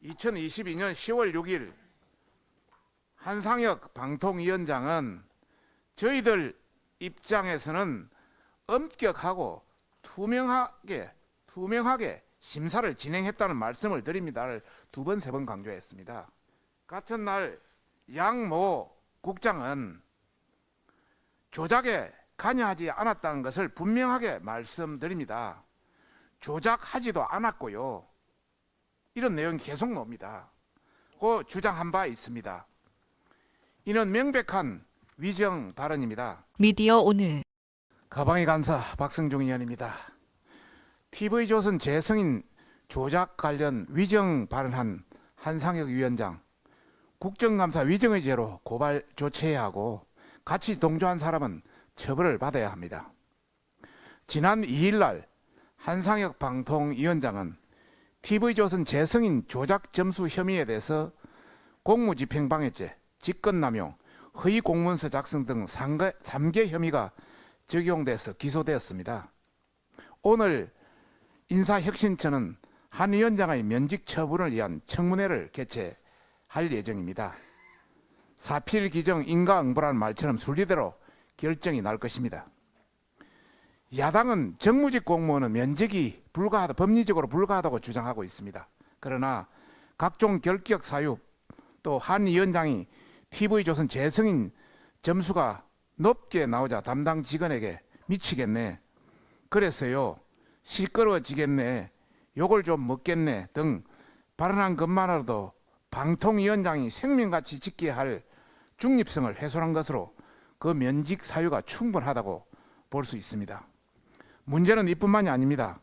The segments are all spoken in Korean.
2022년 10월 6일 한상혁 방통위원장은 저희들 입장에서는 엄격하고 투명하게 심사를 진행했다는 말씀을 드립니다를 두 번, 세 번 강조했습니다. 같은 날 양모 국장은 조작에 관여하지 않았다는 것을 분명하게 말씀드립니다. 조작하지도 않았고요. 이런 내용이 계속 나옵니다. 그 주장한 바 있습니다. 이는 명백한 위정 발언입니다. 미디어 오늘 가방위 간사 박성중 의원입니다. TV조선 재승인 조작 관련 위정 발언한 한상혁 위원장, 국정감사 위정의 죄로 고발 조치해야 하고 같이 동조한 사람은 처벌을 받아야 합니다. 지난 2일 날 한상혁 방통위원장은 TV조선 재승인 조작 점수 혐의에 대해서 공무집행방해죄, 직권남용, 허위공문서 작성 등 3개 혐의가 적용돼서 기소되었습니다. 오늘 인사혁신처는 한 위원장의 면직 처분을 위한 청문회를 개최할 예정입니다. 사필기정 인과응보라는 말처럼 순리대로 결정이 날 것입니다. 야당은 정무직 공무원은 면직이 법리적으로 불가하다고 주장하고 있습니다. 그러나 각종 결격 사유, 또 한 위원장이 TV조선 재승인 점수가 높게 나오자 담당 직원에게 미치겠네, 그래서요, 시끄러워지겠네, 욕을 좀 먹겠네 등 발언한 것만으로도 방통위원장이 생명같이 지켜야 할 중립성을 훼손한 것으로 그 면직 사유가 충분하다고 볼 수 있습니다. 문제는 이뿐만이 아닙니다.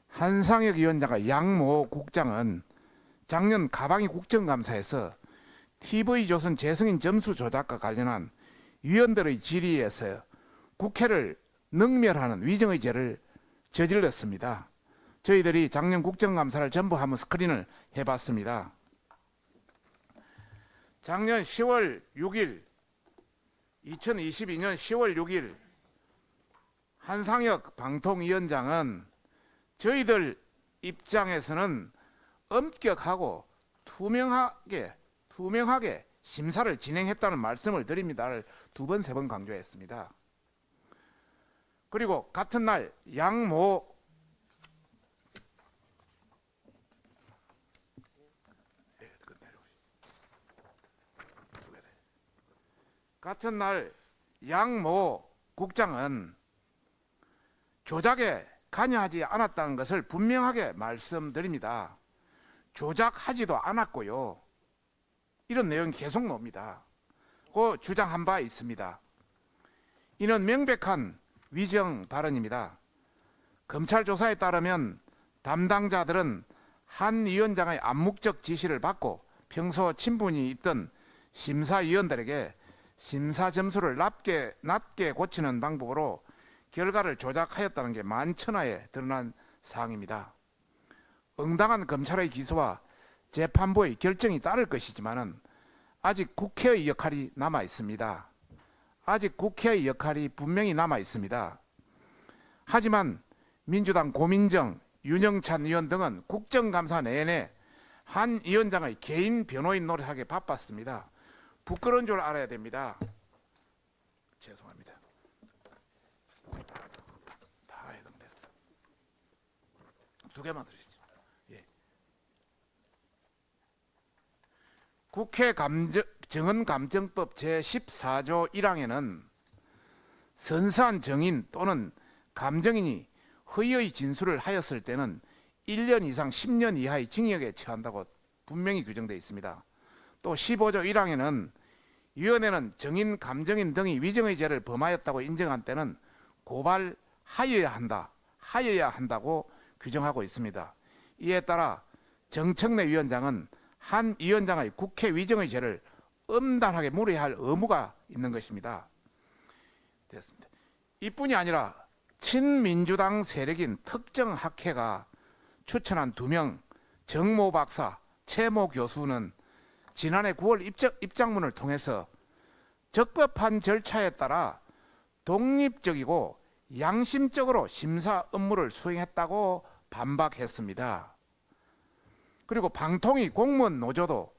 한상혁 위원장과 양모 국장은 작년 가방위 국정감사에서 TV조선 재승인 점수 조작과 관련한 위원들의 질의에서 국회를 능멸하는 위정의 죄를 저질렀습니다. 저희들이 작년 국정감사를 전부 한번 스크린을 해봤습니다. 작년 10월 6일 2022년 10월 6일 한상혁 방통위원장은 저희들 입장에서는 엄격하고 투명하게 심사를 진행했다는 말씀을 드립니다를 두 번, 세 번 강조했습니다. 그리고 같은 날 양모 국장은 조작에 관여하지 않았다는 것을 분명하게 말씀드립니다. 조작하지도 않았고요. 이런 내용이 계속 나옵니다. 그 주장한 바 있습니다. 이는 명백한 위정 발언입니다. 검찰 조사에 따르면 담당자들은 한 위원장의 암묵적 지시를 받고 평소 친분이 있던 심사위원들에게 심사 점수를 낮게 고치는 방법으로 결과를 조작하였다는 게 만천하에 드러난 사항입니다. 응당한 검찰의 기소와 재판부의 결정이 따를 것이지만 아직 국회의 역할이 남아 있습니다. 아직 국회의 역할이 분명히 남아 있습니다. 하지만 민주당 고민정, 윤영찬 의원 등은 국정감사 내내 한 위원장의 개인 변호인 노릇하기에 바빴습니다. 부끄러운 줄 알아야 됩니다. 죄송합니다. 다 해당됐어. 두 개만 들으시죠. 예. 국회 정언감정법 제14조 1항에는 선사한 정인 또는 감정인이 허위의 진술을 하였을 때는 1년 이상 10년 이하의 징역에 처한다고 분명히 규정되어 있습니다. 또 15조 1항에는 위원회는 정인, 감정인 등이 위정의 죄를 범하였다고 인정한 때는 고발하여야 한다고 규정하고 있습니다. 이에 따라 정청래 위원장은 한 위원장의 국회 위정의 죄를 엄단하게 물어야 의무가 있는 것입니다. 됐습니다. 이뿐이 아니라 친민주당 세력인 특정 학회가 추천한 2명 정모 박사, 최모 교수는 지난해 9월 입장문을 통해서 적법한 절차에 따라 독립적이고 양심적으로 심사 업무를 수행했다고 반박했습니다. 그리고 방통위 공무원 노조도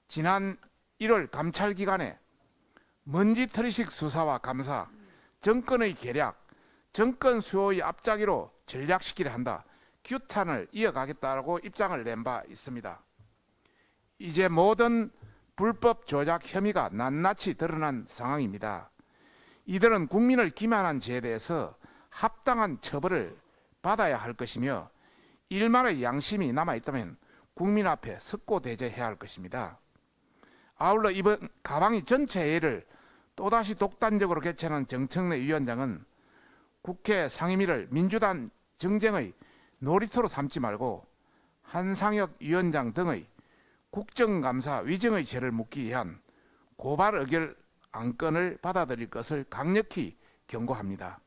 지난 1월 감찰 기간에 먼지털이식 수사와 감사, 정권의 계략, 정권 수호의 앞잡이로 전략시키려 한다. 규탄을 이어가겠다고 입장을 낸 바 있습니다. 이제 모든 불법 조작 혐의가 낱낱이 드러난 상황입니다. 이들은 국민을 기만한 죄에 대해서 합당한 처벌을 받아야 할 것이며 일말의 양심이 남아있다면 국민 앞에 석고대죄해야 할 것입니다. 아울러 이번 가방이 전체 회의를 또다시 독단적으로 개최하는 정청래 위원장은 국회 상임위를 민주당 정쟁의 놀이터로 삼지 말고 한상혁 위원장 등의 국정감사 위증의 죄를 묻기 위한 고발 의결 안건을 받아들일 것을 강력히 경고합니다.